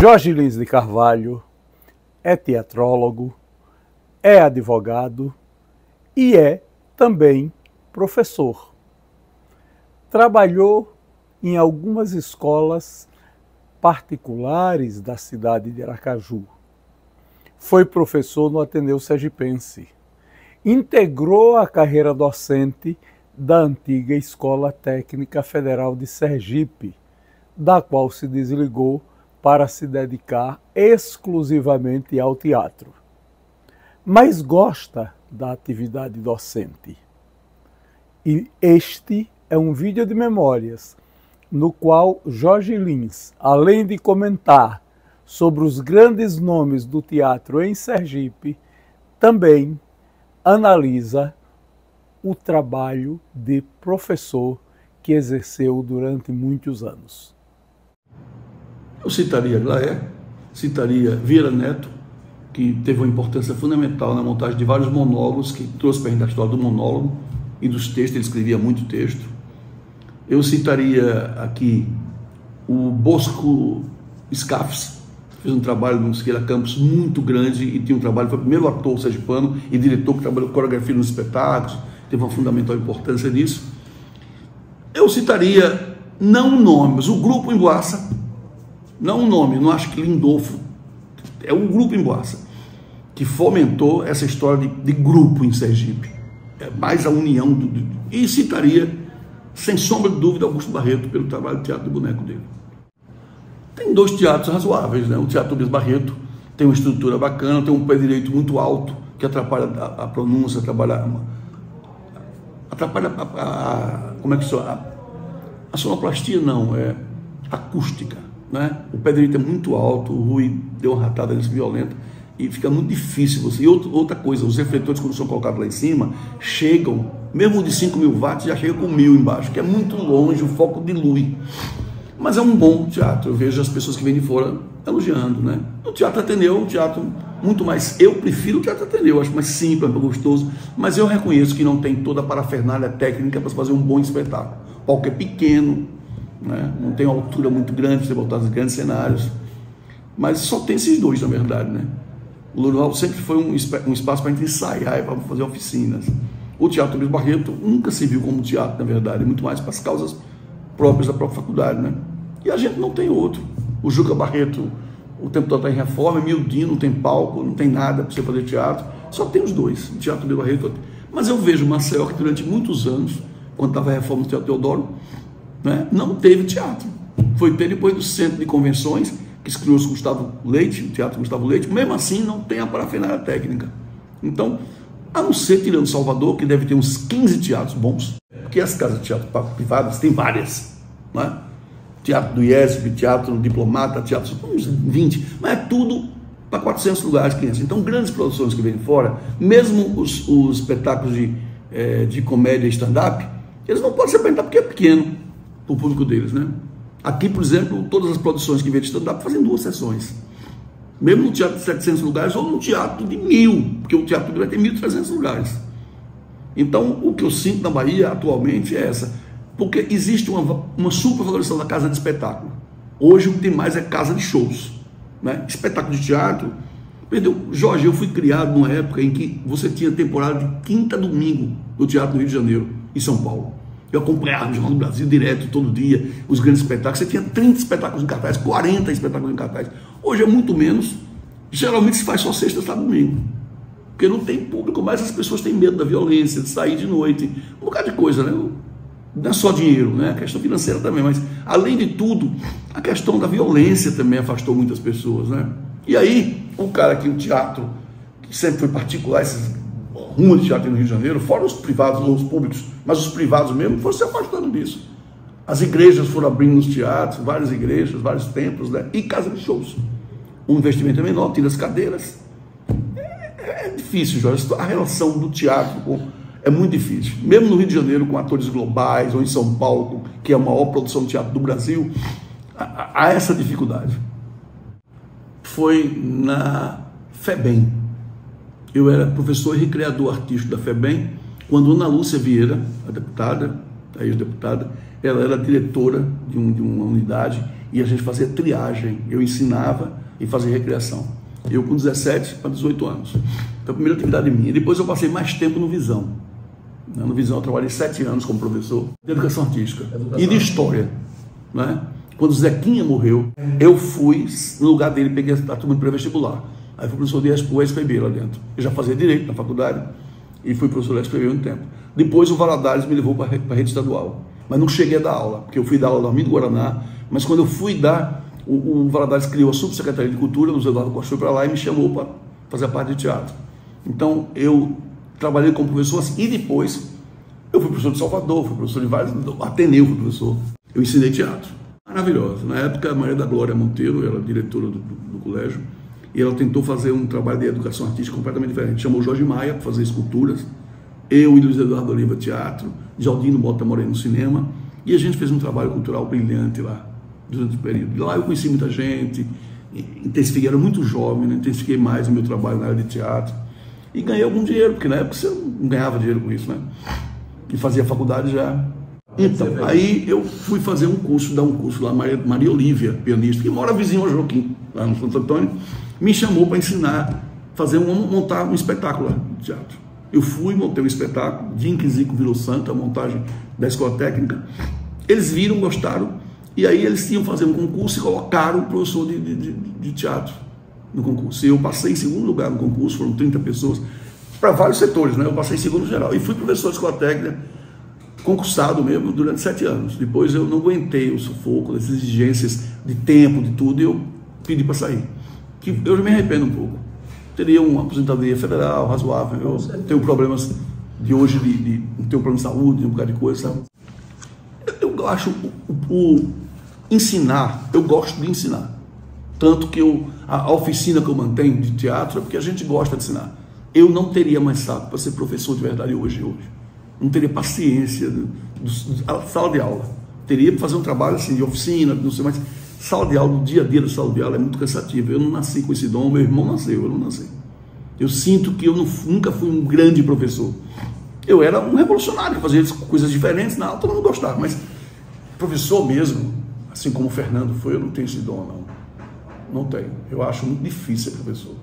Jorge Lins de Carvalho é teatrólogo, é advogado e é também professor. Trabalhou em algumas escolas particulares da cidade de Aracaju. Foi professor no Ateneu Sergipense. Integrou a carreira docente da antiga Escola Técnica Federal de Sergipe, da qual se desligou para se dedicar exclusivamente ao teatro. Mas gosta da atividade docente. E este é um vídeo de memórias, no qual Jorge Lins, além de comentar sobre os grandes nomes do teatro em Sergipe, também analisa o trabalho de professor que exerceu durante muitos anos. Eu citaria Glaé, citaria Vieira Neto, que teve uma importância fundamental na montagem de vários monólogos, que trouxe para a gente a história do monólogo e dos textos, ele escrevia muito texto. Eu citaria aqui o Bosco Scafs, fez um trabalho no Siqueira Campos muito grande e tinha um trabalho, foi o primeiro ator sergipano e diretor que trabalhou coreografia nos espetáculos, teve uma fundamental importância nisso. Eu citaria, não nomes, o Grupo Emboaça, não um nome, não acho que Lindolfo, é o Grupo Emboaça, que fomentou essa história de grupo em Sergipe, mais a união, e citaria, sem sombra de dúvida, Augusto Barreto, pelo trabalho de teatro do boneco dele. Tem dois teatros razoáveis, né? O Teatro Tobias Barreto tem uma estrutura bacana, tem um pé direito muito alto, que atrapalha a pronúncia, atrapalha como é que chama? A sonoplastia não, é acústica, né? O pé direito é muito alto, o Rui deu uma ratada nisso violenta e fica muito difícil você. E outra coisa, os refletores, quando são colocados lá em cima, chegam, mesmo de 5.000 watts, já chega com 1.000 embaixo, que é muito longe, o foco dilui. Mas é um bom teatro, eu vejo as pessoas que vêm de fora elogiando, né? O Teatro Ateneu é um teatro muito mais, eu prefiro o Teatro Ateneu, acho mais simples, mais gostoso, mas eu reconheço que não tem toda a parafernália técnica para fazer um bom espetáculo. O palco é pequeno, né? Não tem uma altura muito grande para você botar os grandes cenários, mas só tem esses dois, na verdade, né? O Lourival sempre foi um espaço para a gente ensaiar e para fazer oficinas. O Teatro Tobias Barreto nunca se viu como teatro, na verdade, muito mais para as causas próprias da própria faculdade, né? E a gente não tem outro. O Juca Barreto, o tempo todo está em reforma, é miudinho, não tem palco, não tem nada para você fazer teatro. Só tem os dois, o Teatro Tobias Barreto. Mas eu vejo Maceió que durante muitos anos, quando estava a reforma do Teatro Teodoro, né, não teve teatro. Foi ter depois do Centro de Convenções, que se criou o Gustavo Leite, o Teatro Gustavo Leite, mesmo assim não tem a parafernália técnica. Então, a não ser tirando Salvador, que deve ter uns 15 teatros bons, porque as casas de teatro privadas tem várias, né? Teatro do IESP, Teatro Diplomata, teatro, uns 20, mas é tudo para 400 lugares, 500. Então, grandes produções que vêm de fora, mesmo os espetáculos de comédia e stand-up, eles não podem se apresentar porque é pequeno para o público deles, né? Aqui, por exemplo, todas as produções que vêm de stand-up fazem 2 sessões. Mesmo no teatro de 700 lugares ou no teatro de 1.000, porque o teatro vai ter 1.300 lugares. Então, o que eu sinto na Bahia atualmente é essa, porque existe uma supervalorização da casa de espetáculo. Hoje o que tem mais é casa de shows, né? Espetáculo de teatro, perdeu. Jorge, eu fui criado numa época em que você tinha temporada de quinta a domingo no Teatro do Rio de Janeiro e São Paulo. Eu acompanhava o Jornal do Brasil direto, todo dia, os grandes espetáculos. Você tinha 30 espetáculos em cartaz, 40 espetáculos em cartaz. Hoje é muito menos. Geralmente se faz só sexta, sábado e domingo. Porque não tem público, mas as pessoas têm medo da violência, de sair de noite. Um bocado de coisa, né? Não é só dinheiro, né? A questão financeira também. Mas, além de tudo, a questão da violência também afastou muitas pessoas, né? E aí, o cara aqui, o teatro, que sempre foi particular, esses rumos de teatro no Rio de Janeiro, fora os privados ou os públicos, mas os privados mesmo foram se afastando disso. As igrejas foram abrindo nos teatros, várias igrejas, vários templos, né? E casa de shows. O investimento é menor, tira as cadeiras. É difícil, Jorge. A relação do teatro é muito difícil. Mesmo no Rio de Janeiro, com atores globais, ou em São Paulo, que é a maior produção de teatro do Brasil, há essa dificuldade. Foi na FEBEM. Eu era professor e recreador artístico da FEBEM, quando Ana Lúcia Vieira, a deputada, a ex-deputada, ela era diretora de uma unidade e a gente fazia triagem. Eu ensinava e fazia recreação. Eu com 17 para 18 anos. Então, a primeira atividade minha. Depois eu passei mais tempo no Visão. No Visão eu trabalhei 7 anos como professor de educação artística e de história. Né? Quando o Zequinha morreu, eu fui no lugar dele, peguei a turma de pré-vestibular. Aí fui professor de USPB lá dentro. Eu já fazia direito na faculdade e fui professor de USPB há um tempo. Depois o Valadares me levou para a rede estadual. Mas não cheguei a dar aula, porque eu fui dar aula no Armindo Guaraná. Mas quando eu fui dar, o Valadares criou a Subsecretaria de Cultura, o José Eduardo Costa foi para lá e me chamou para fazer a parte de teatro. Então eu trabalhei como professor assim, e depois eu fui professor de Salvador, fui professor de vários, Ateneu fui professor. Eu ensinei teatro. Maravilhosa. Na época, a Maria da Glória Monteiro, ela era diretora do colégio, e ela tentou fazer um trabalho de educação artística completamente diferente. Chamou Jorge Maia para fazer esculturas, eu e Luiz Eduardo Oliva teatro, Jaldino Mota Moreno cinema, e a gente fez um trabalho cultural brilhante lá, durante o período. Lá eu conheci muita gente, intensifiquei, era muito jovem, né? Intensifiquei mais o meu trabalho na área de teatro, e ganhei algum dinheiro, porque na época você não ganhava dinheiro com isso, né? E fazia faculdade já. Então, aí eu fui fazer dar um curso lá, Maria Olívia, pianista, que mora vizinho ao Joaquim, lá no Santo Antônio, me chamou para ensinar, montar um espetáculo lá de teatro. Eu fui, montei um espetáculo, Dinkin Zico virou santo, a montagem da escola técnica. Eles viram, gostaram, e aí eles tinham fazer um concurso e colocaram o professor de teatro no concurso. E eu passei em segundo lugar no concurso, foram 30 pessoas, para vários setores, né? Eu passei em segundo geral e fui professor de escola técnica, concursado mesmo, durante 7 anos. Depois eu não aguentei o sufoco, as exigências de tempo, de tudo, e eu pedi para sair. Que eu me arrependo um pouco. Teria uma aposentadoria federal razoável. Eu tenho problemas de hoje, tenho problema de saúde, um bocado de coisa, sabe? Eu acho ensinar, eu gosto de ensinar. Tanto que a oficina que eu mantenho de teatro é porque a gente gosta de ensinar. Eu não teria mais saco para ser professor de verdade hoje. Não teria paciência da sala de aula. Teria que fazer um trabalho assim de oficina, não sei mais. Sala de aula, no dia a dia da sala de aula é muito cansativo. Eu não nasci com esse dom, meu irmão nasceu, eu não nasci. Eu sinto que eu nunca fui um grande professor. Eu era um revolucionário, fazia coisas diferentes na aula, todo mundo gostava, mas professor mesmo, assim como o Fernando foi, eu não tenho esse dom, não. Não tenho. Eu acho muito difícil ser professor.